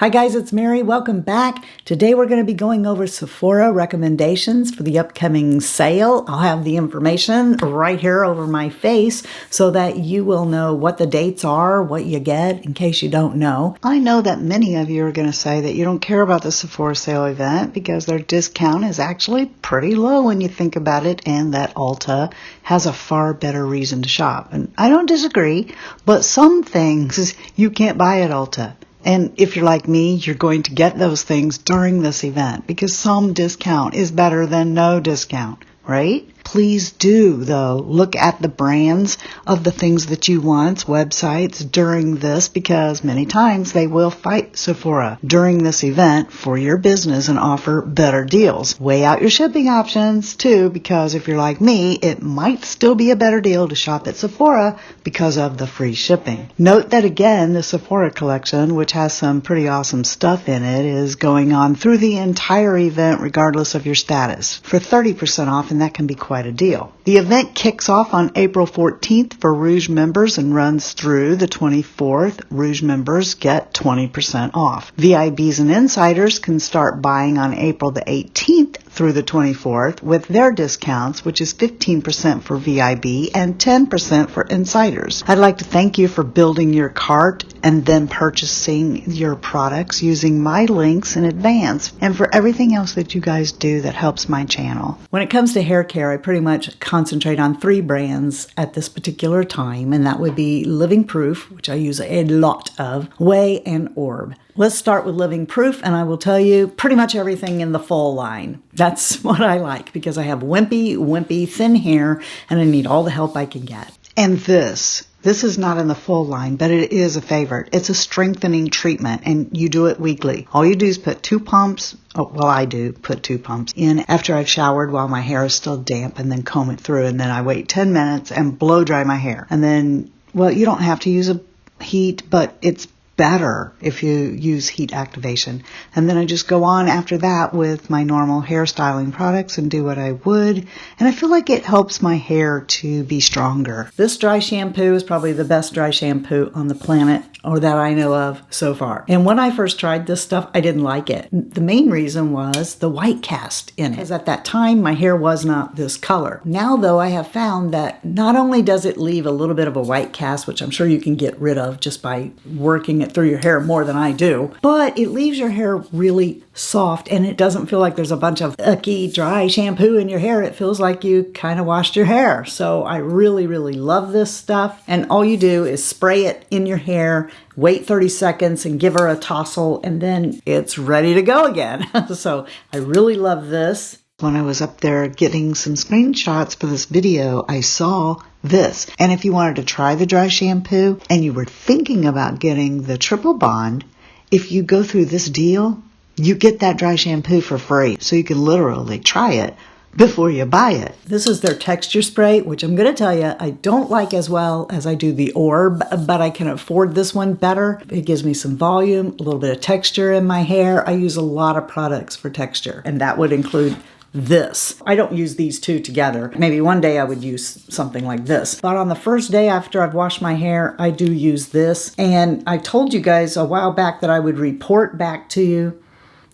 Hi guys, it's Mary. Welcome back. Today we're going to be going over Sephora recommendations for the upcoming sale. I'll have the information right here over my face so that you will know what the dates are, what you get, in case you don't know. I know that many of you are going to say that you don't care about the Sephora sale event because their discount is actually pretty low when you think about it, and that Ulta has a far better reason to shop. And I don't disagree, but some things you can't buy at Ulta. And if you're like me, you're going to get those things during this event because some discount is better than no discount, right? Please do, though, look at the brands of the things that you want, websites, during this, because many times they will fight Sephora during this event for your business and offer better deals. Weigh out your shipping options, too, because if you're like me, it might still be a better deal to shop at Sephora because of the free shipping. Note that, again, the Sephora collection, which has some pretty awesome stuff in it, is going on through the entire event regardless of your status for 30% off, and that can be quite a deal. The event kicks off on April 14th for Rouge members and runs through the 24th. Rouge members get 20% off. VIBs and insiders can start buying on April the 18th through the 24th with their discounts, which is 15% for VIB and 10% for insiders. I'd like to thank you for building your cart and then purchasing your products using my links in advance, and for everything else that you guys do that helps my channel. When it comes to hair care, I pretty much concentrate on 3 brands at this particular time, and that would be Living Proof, which I use a lot of, OUAI, and Oribe. Let's start with Living Proof, and I will tell you pretty much everything in the full line. That's what I like because I have wimpy, thin hair, and I need all the help I can get. And this is not in the full line, but it is a favorite. It's a strengthening treatment, and you do it weekly. All you do is put 2 pumps, I do put 2 pumps in after I've showered while my hair is still damp, and then comb it through, and then I wait 10 minutes and blow dry my hair. And then, you don't have to use a heat, but it's better if you use heat activation. And then I just go on after that with my normal hairstyling products and do what I would. And I feel like it helps my hair to be stronger. This dry shampoo is probably the best dry shampoo on the planet, or that I know of so far. And when I first tried this stuff, I didn't like it. The main reason was the white cast in it. Because at that time, my hair was not this color. Now, though, I have found that not only does it leave a little bit of a white cast, which I'm sure you can get rid of just by working it through your hair more than I do, but it leaves your hair really soft, and it doesn't feel like there's a bunch of icky dry shampoo in your hair. It feels like you kind of washed your hair. So I really love this stuff. And all you do is spray it in your hair, wait 30 seconds and give her a tousle, and then it's ready to go again. So I really love this. When I was up there getting some screenshots for this video, I saw this. And if you wanted to try the dry shampoo and you were thinking about getting the triple bond, if you go through this deal, you get that dry shampoo for free. So you can literally try it before you buy it. This is their texture spray, which I'm going to tell you, I don't like as well as I do the Oribe, but I can afford this one better. It gives me some volume, a little bit of texture in my hair. I use a lot of products for texture, and that would include this. I don't use these 2 together. Maybe one day I would use something like this. But on the first day after I've washed my hair, I do use this. And I told you guys a while back that I would report back to you.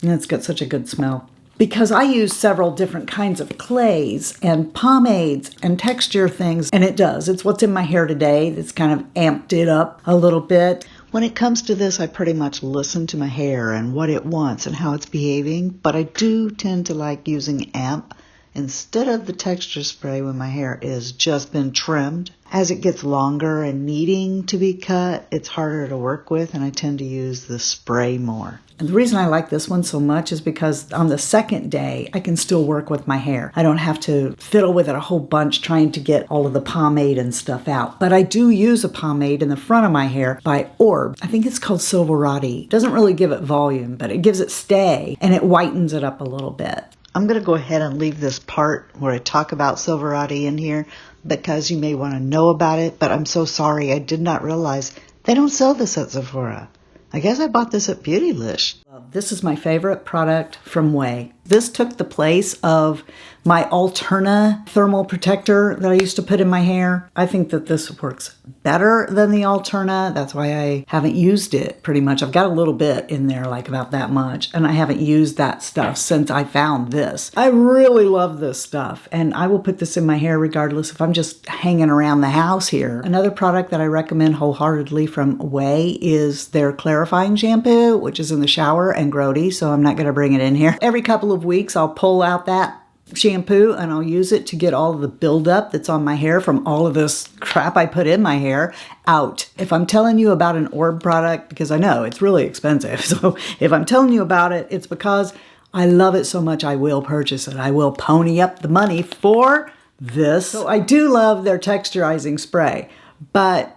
And it's got such a good smell. Because I use several different kinds of clays and pomades and texture things. And it does. It's what's in my hair today. It's kind of amped it up a little bit. When it comes to this, I pretty much listen to my hair and what it wants and how it's behaving, but I do tend to like using Amp instead of the texture spray when my hair is just been trimmed. As it gets longer and needing to be cut, it's harder to work with, and I tend to use the spray more. And the reason I like this one so much is because on the second day, I can still work with my hair. I don't have to fiddle with it a whole bunch trying to get all of the pomade and stuff out. But I do use a pomade in the front of my hair by Oribe. I think it's called Silveratti. It doesn't really give it volume, but it gives it stay, and it whitens it up a little bit. I'm going to go ahead and leave this part where I talk about Silveratti in here because you may want to know about it, but I'm so sorry. I did not realize they don't sell this at Sephora. I guess I bought this at Beautylish. This is my favorite product from OUAI. This took the place of my Alterna thermal protector that I used to put in my hair. I think that this works better than the Alterna. That's why I haven't used it pretty much. I've got a little bit in there, like about that much, and I haven't used that stuff since I found this. I really love this stuff, and I will put this in my hair regardless if I'm just hanging around the house here. Another product that I recommend wholeheartedly from OUAI is their clarifying shampoo, which is in the shower and grody, so I'm not going to bring it in here. Every couple of weeks, I'll pull out that shampoo and I'll use it to get all of the buildup that's on my hair from all of this crap I put in my hair out. If I'm telling you about an Oribe product, because I know it's really expensive, so if I'm telling you about it, it's because I love it so much I will purchase it. I will pony up the money for this. So I do love their texturizing spray, but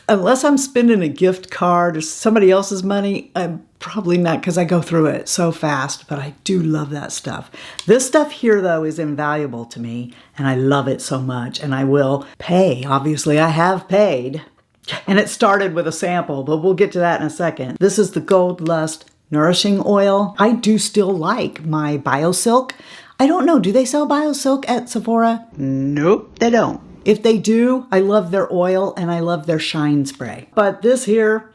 unless I'm spending a gift card or somebody else's money, I'm probably not, because I go through it so fast, but I do love that stuff. This stuff here, though, is invaluable to me, and I love it so much, and I will pay. Obviously, I have paid, and it started with a sample, but we'll get to that in a second. This is the Gold Lust Nourishing Oil. I do still like my Biosilk. I don't know, do they sell Biosilk at Sephora? Nope, they don't. If they do, I love their oil and I love their shine spray. But this here,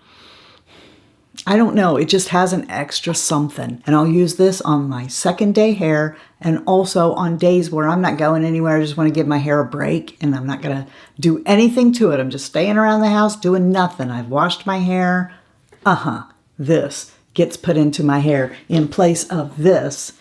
I don't know, it just has an extra something. And I'll use this on my second day hair and also on days where I'm not going anywhere. I just want to give my hair a break and I'm not going to do anything to it. I'm just staying around the house doing nothing. I've washed my hair. This gets put into my hair in place of this.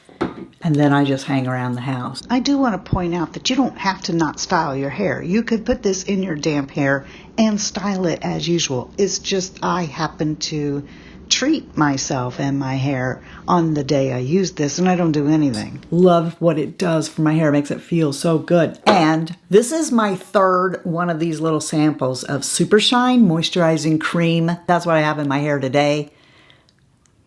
And then I just hang around the house. I do want to point out that you don't have to not style your hair. You could put this in your damp hair and style it as usual. It's just I happen to treat myself and my hair on the day I use this, and I don't do anything. Love what it does for my hair. It makes it feel so good. And this is my third one of these little samples of Supershine Moisturizing Cream. That's what I have in my hair today.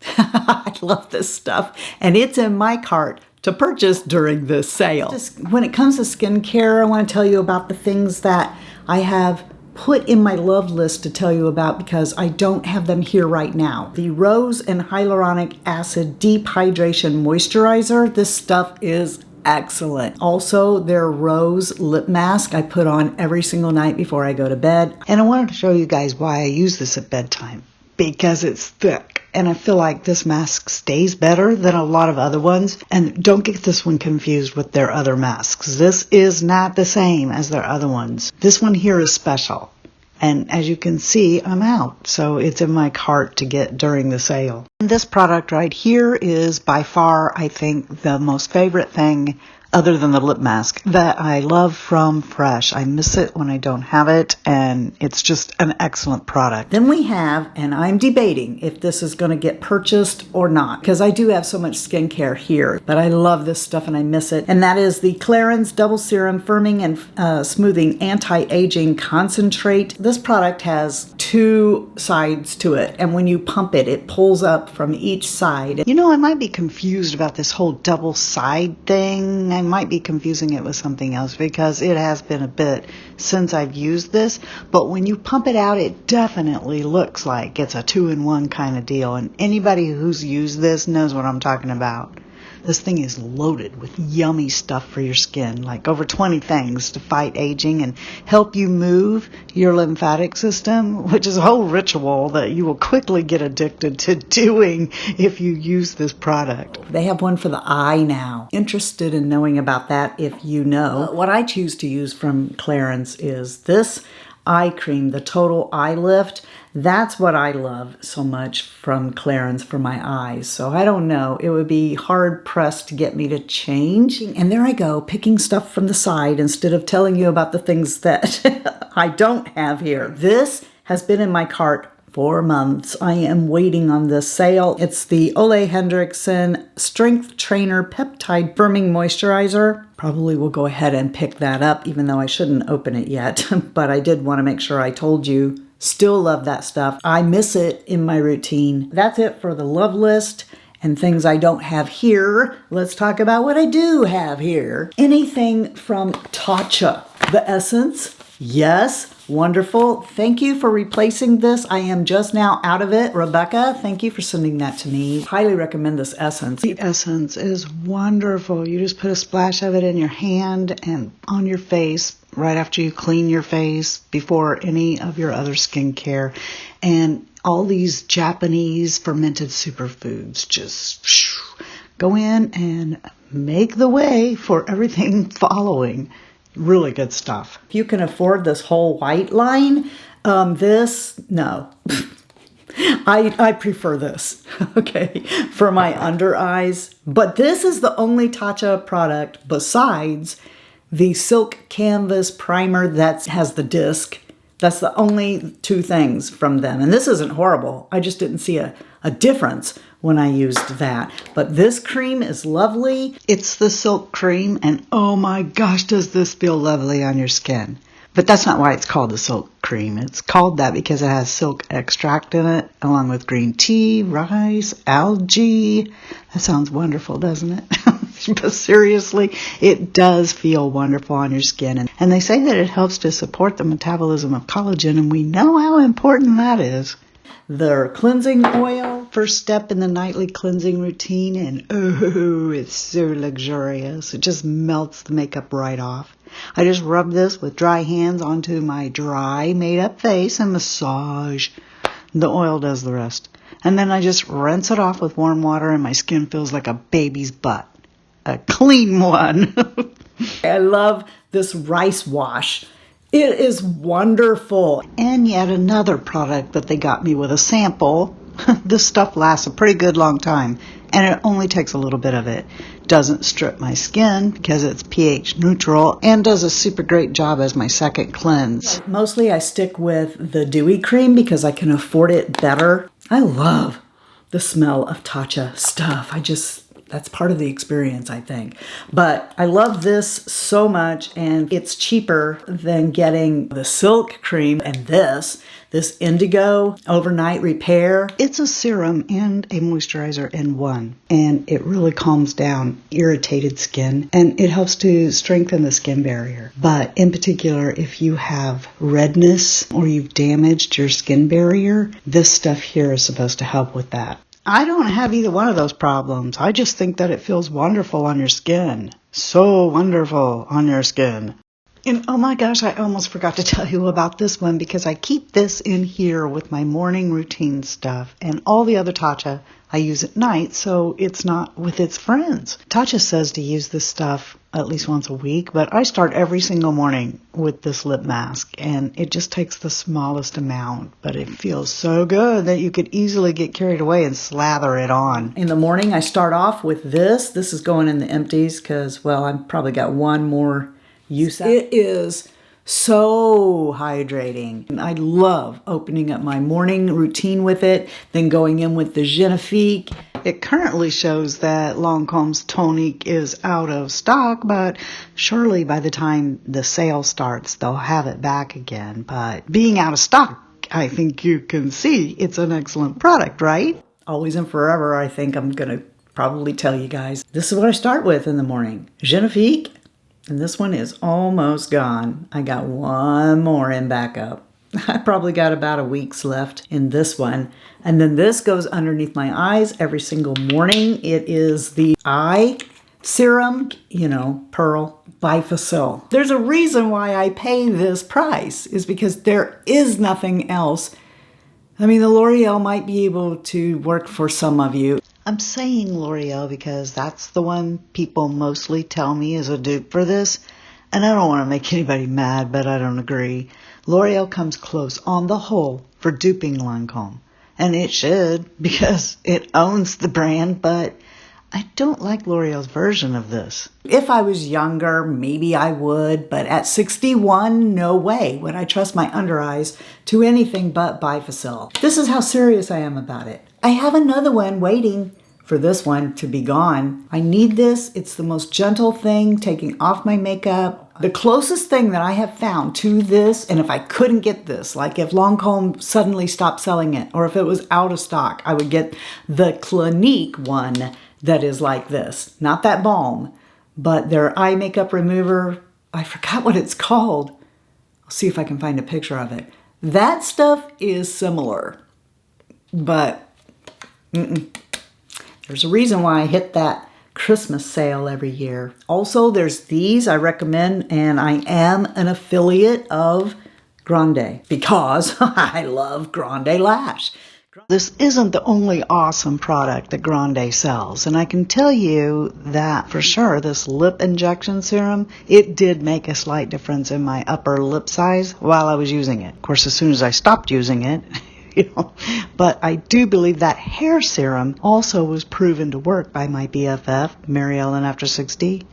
I love this stuff, and it's in my cart to purchase during this sale. When it comes to skincare, I want to tell you about the things that I have put in my love list to tell you about because I don't have them here right now. The Rose and Hyaluronic Acid Deep Hydration Moisturizer. This stuff is excellent. Also, their Rose lip mask I put on every single night before I go to bed. And I wanted to show you guys why I use this at bedtime. Because it's thick. And I feel like this mask stays better than a lot of other ones. And don't get this one confused with their other masks. This is not the same as their other ones. This one here is special. And as you can see, I'm out. So it's in my cart to get during the sale. And this product right here is by far, I think, the most favorite thing other than the lip mask that I love from Fresh. I miss it when I don't have it, and it's just an excellent product. Then we have, and I'm debating if this is going to get purchased or not, because I do have so much skincare here, but I love this stuff and I miss it, and that is the Clarins Double Serum Firming and Smoothing Anti-Aging Concentrate. This product has two sides to it, and when you pump it, it pulls up from each side. You know, I might be confused about this whole double side thing. I might be confusing it with something else because it has been a bit since I've used this, but when you pump it out, it definitely looks like it's a 2-in-1 kind of deal, and anybody who's used this knows what I'm talking about. This thing is loaded with yummy stuff for your skin, like over 20 things to fight aging and help you move your lymphatic system, which is a whole ritual that you will quickly get addicted to doing if you use this product. They have one for the eye now. Interested in knowing about that if you know. What I choose to use from Clarins is this eye cream, the Total Eye Lift. That's what I love so much from Clarins for my eyes. So I don't know, it would be hard pressed to get me to change. And there I go, picking stuff from the side instead of telling you about the things that I don't have here. This has been in my cart for months. I am waiting on this sale. It's the Ole Hendrickson Strength Trainer Peptide Firming Moisturizer. Probably will go ahead and pick that up, even though I shouldn't open it yet. But I did want to make sure I told you. Still love that stuff. I miss it in my routine. That's it for the love list and things I don't have here. Let's talk about what I do have here. Anything from Tatcha. The Essence. Yes, wonderful. Thank you for replacing this. I am just now out of it. Rebecca, thank you for sending that to me. Highly recommend this essence. The essence is wonderful. You just put a splash of it in your hand and on your face right after you clean your face before any of your other skincare. And all these Japanese fermented superfoods just go in and make the way for everything following. Really good stuff. If you can afford this whole white line, no. I prefer this, okay, for my under eyes. But this is the only Tatcha product besides the Silk Canvas Primer that has the disc. That's the only two things from them. And this isn't horrible. I just didn't see a difference when I used that. But this cream is lovely. It's the Silk Cream, and oh my gosh, does this feel lovely on your skin. But that's not why it's called the Silk Cream. It's called that because it has silk extract in it, along with green tea, rice, algae. That sounds wonderful, doesn't it? But seriously, it does feel wonderful on your skin. And they say that it helps to support the metabolism of collagen, and we know how important that is. Their cleansing oil, first step in the nightly cleansing routine, and oh, it's so luxurious. It just melts the makeup right off. I just rub this with dry hands onto my dry, made-up face and massage. The oil does the rest. And then I just rinse it off with warm water, and my skin feels like a baby's butt. A clean one. I love this rice wash. It is wonderful. And yet another product that they got me with a sample. This stuff lasts a pretty good long time, and it only takes a little bit of it. Doesn't strip my skin because it's pH neutral, and does a super great job as my second cleanse. Mostly I stick with the dewy cream because I can afford it better. I love the smell of Tatcha stuff. That's part of the experience, I think. But I love this so much, and it's cheaper than getting the Silk Cream and this Indigo Overnight Repair. It's a serum and a moisturizer in one, and it really calms down irritated skin, and it helps to strengthen the skin barrier. But in particular, if you have redness or you've damaged your skin barrier, this stuff here is supposed to help with that. I don't have either one of those problems. I just think that it feels wonderful on your skin. So wonderful on your skin. And oh my gosh, I almost forgot to tell you about this one because I keep this in here with my morning routine stuff. And all the other Tatcha I use at night, so it's not with its friends. Tatcha says to use this stuff at least once a week, but I start every single morning with this lip mask, and it just takes the smallest amount, but it feels so good that you could easily get carried away and slather it on. In the morning, I start off with this. This is going in the empties because, well, I've probably got one more use. It is so hydrating. And I love opening up my morning routine with it, then going in with the Genifique. It currently shows that Lancome's tonic is out of stock, but surely by the time the sale starts, they'll have it back again. But being out of stock, I think you can see it's an excellent product, right? Always and forever, I think I'm going to probably tell you guys. This is what I start with in the morning. Genifique. And this one is almost gone. I got one more in backup. I probably got about a week's left in this one. And then this goes underneath my eyes every single morning. It is the eye serum, Pearl Biosilk. There's a reason why I pay this price, is because there is nothing else. I mean, the L'Oreal might be able to work for some of you. I'm saying L'Oreal because that's the one people mostly tell me is a dupe for this. And I don't want to make anybody mad, but I don't agree. L'Oreal comes close on the whole for duping Lancome. And it should, because it owns the brand, but I don't like L'Oreal's version of this. If I was younger, maybe I would, but at 61, no way would I trust my under eyes to anything but Biosilk. This is how serious I am about it. I have another one waiting for this one to be gone. I need this. It's the most gentle thing, taking off my makeup. The closest thing that I have found to this, and if I couldn't get this, like if Lancome suddenly stopped selling it, or if it was out of stock, I would get the Clinique one that is like this. Not that balm, but their eye makeup remover. I forgot what it's called. see if I can find a picture of it. That stuff is similar, but there's a reason why I hit that Christmas sale every year. Also, there's these I recommend, and I am an affiliate of Grande because I love Grande Lash. This isn't the only awesome product that Grande sells, and I can tell you that for sure this lip injection serum, it did make a slight difference in my upper lip size while I was using it. Of course, as soon as I stopped using it, but I do believe that hair serum also was proven to work by my BFF, Mary Ellen After 60.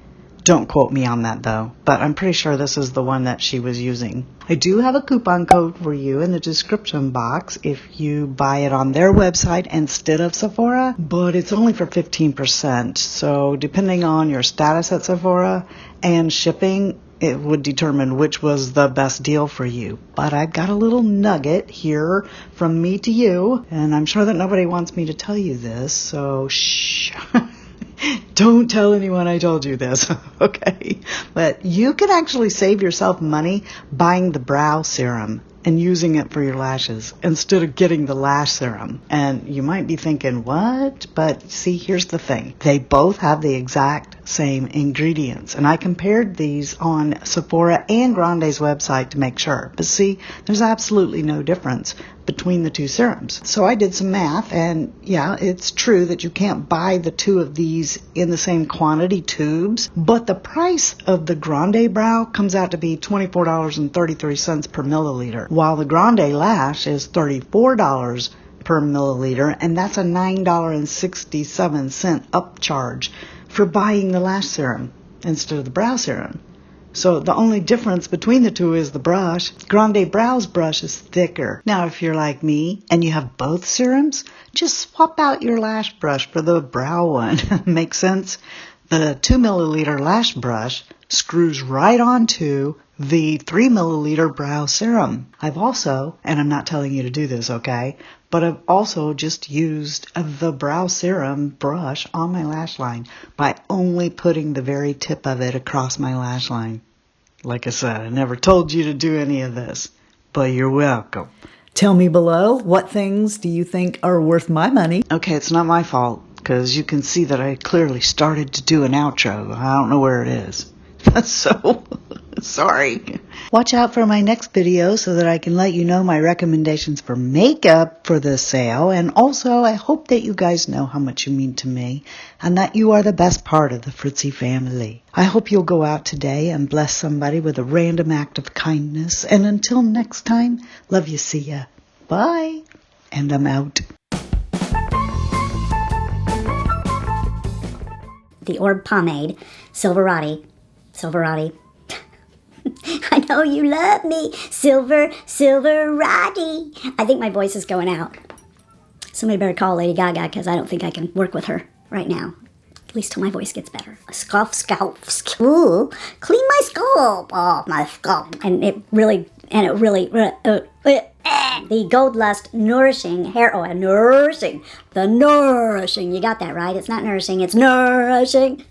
Don't quote me on that though, but I'm pretty sure this is the one that she was using. I do have a coupon code for you in the description box if you buy it on their website instead of Sephora, but it's only for 15%. So depending on your status at Sephora and shipping, it would determine which was the best deal for you. But I've got a little nugget here from me to you, and I'm sure that nobody wants me to tell you this, so shh. Don't tell anyone I told you this, okay? But you can actually save yourself money buying the brow serum and using it for your lashes instead of getting the lash serum. And you might be thinking, what? But see, here's the thing. They both have the exact same ingredients. And I compared these on Sephora and Grande's website to make sure. But see, there's absolutely no difference between the two serums. So I did some math, and yeah, it's true that you can't buy the two of these in the same quantity tubes, but the price of the Grande Brow comes out to be $24.33 per milliliter, while the Grande Lash is $34 per milliliter, and that's a $9.67 upcharge for buying the lash serum instead of the brow serum. So the only difference between the two is the brush. Grande Brow's brush is thicker. Now, if you're like me and you have both serums, just swap out your lash brush for the brow one. Makes sense? The 2 milliliter lash brush screws right onto the 3 milliliter brow serum. I've also, and I'm not telling you to do this, okay, but I've also just used the brow serum brush on my lash line by only putting the very tip of it across my lash line. Like I said, I never told you to do any of this, but you're welcome. Tell me below, what things do you think are worth my money? Okay, it's not my fault, because you can see that I clearly started to do an outro. I don't know where it is. So, sorry. Watch out for my next video so that I can let you know my recommendations for makeup for this sale. And also, I hope that you guys know how much you mean to me and that you are the best part of the Fritzy family. I hope you'll go out today and bless somebody with a random act of kindness. And until next time, love you, see ya. Bye. And I'm out. The Oribe pomade, Silveratti. I know you love me, Silveratti. I think my voice is going out. Somebody better call Lady Gaga because I don't think I can work with her right now. At least till my voice gets better. Scalp. Ooh, clean my scalp. Oh, my scalp. And it really, the Gold Lust Nourishing Hair Oil. Nourishing. The Nourishing. You got that right. It's not nourishing, it's nourishing.